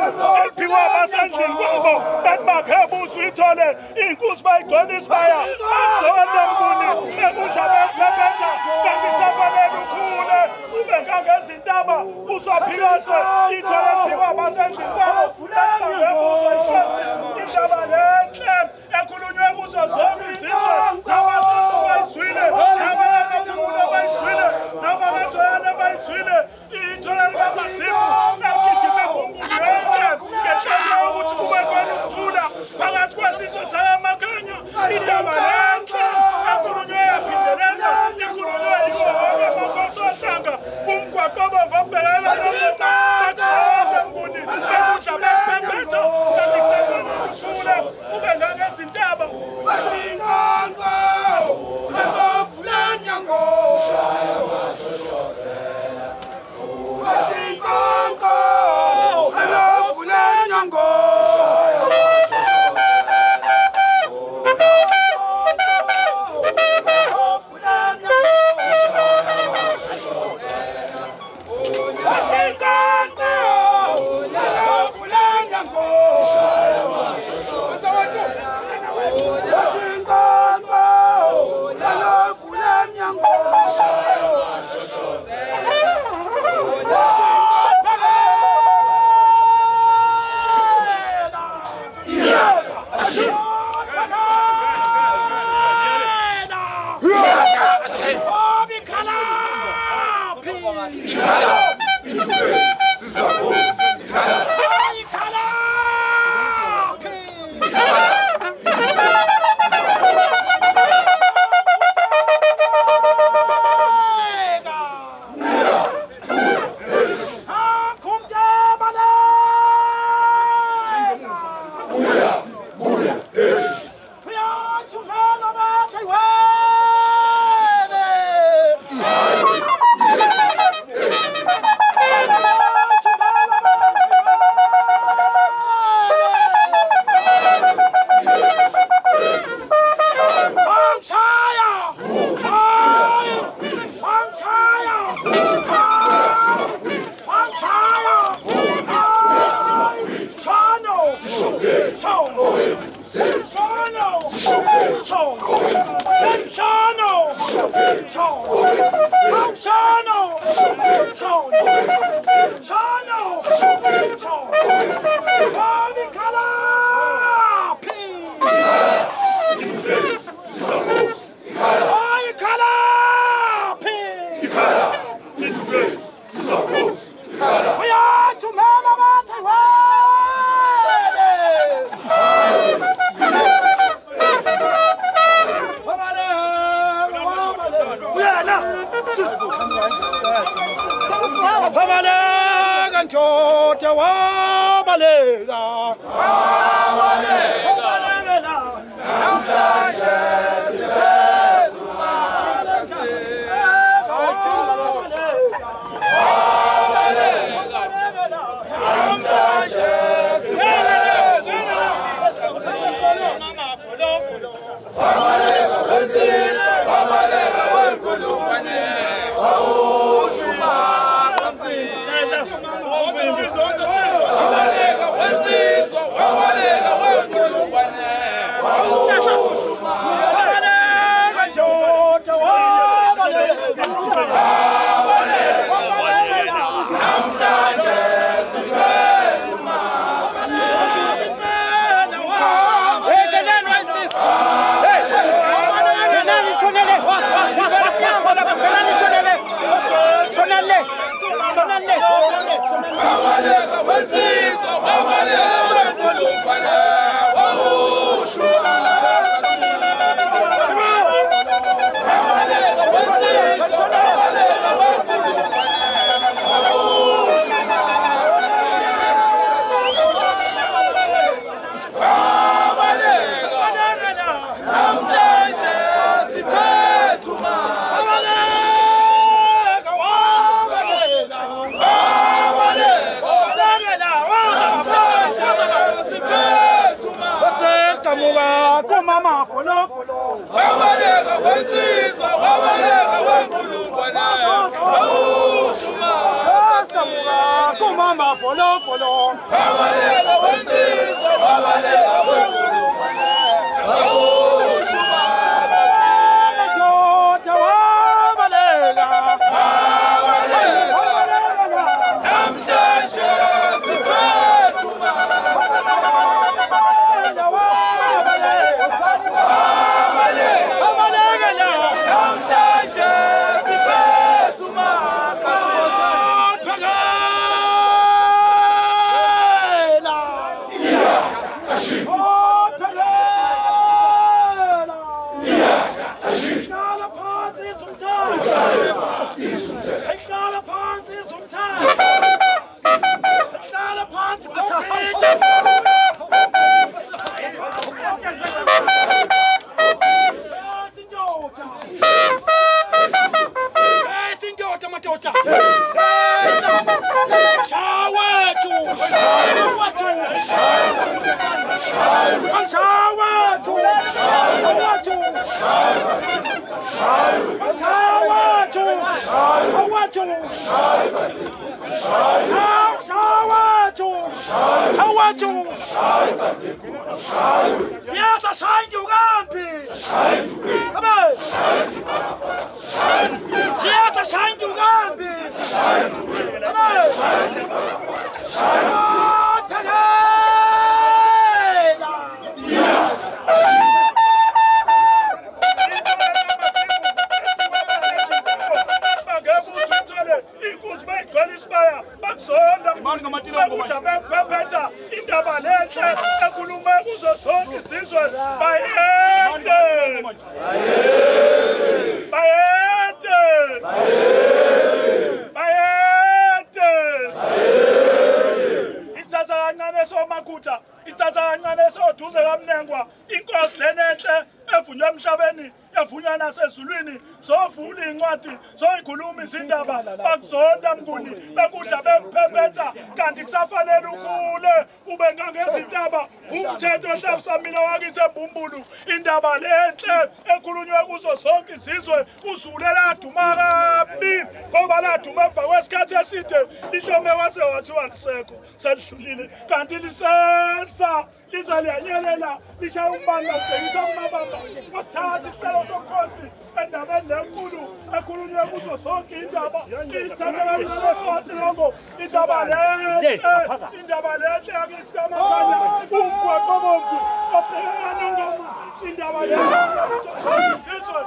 eliphiwa abasendlini kwabo bekubakhe buso ithole inkunzi bayigcwele isibaya akuzona mbuni ekudla bephephetha kanti kusafanele ukhule ube ngangezintaba usophikase ithole eliphiwa abasendlini kwabo bekubakhe buso inkosi indaba lenhle ekhulunywe kuzo zonke izizwe nabasentu bayizwile nabamaphumulo bayizwile nabamathoyana bayizwile ithole likaMazimu egijime kunkulu yonke ngenhloso yokuthi kube khona ukuthula phakathi kwesizwe samakanya indaba lenhle ekhulunywe yaphindelela ikhulunywe yiwo wonke amakhosi ohlanga umgwaqo obomvabhekela noma bathole mbuni bekudla bephephetha kanti kusakhona ukuthula ube ngangezintaba bathinganga ebavula nyango bathinganga ebavula nyango Mama follow. Abalela wensizwe, abalela wenkulunkwane. Madoda wabalela. Namhlanje siphethuma. Madoda wabalela. Abalekela. Namhlanje siphethuma. Izindaba bakuzonda mnguni bekudla bekuphephetha kanti kusafanele ukhule ube ngangezindaba umthetho ohlabsamina wakithi eMbumbulu indaba lenhle ekhulunywe kuzo zonke izizwe uzule laduma kabi ngoba laduma emva kwesikhathi eside lihlome waze wathiwa lisekho selidlulile kanti lisesa lizaliyanyelela lishaya umbani ngokubhekisa kumabamba wasithatha isicelo somkhosi endabeni lenkulu ekhulunywe kuzo zonke indaba isithatha kancane sonke longo indaba lenhle yakithi kaMakhanya umgwaqo obomvu obhekana nongoma indaba lenhle kuzo zonke izizwe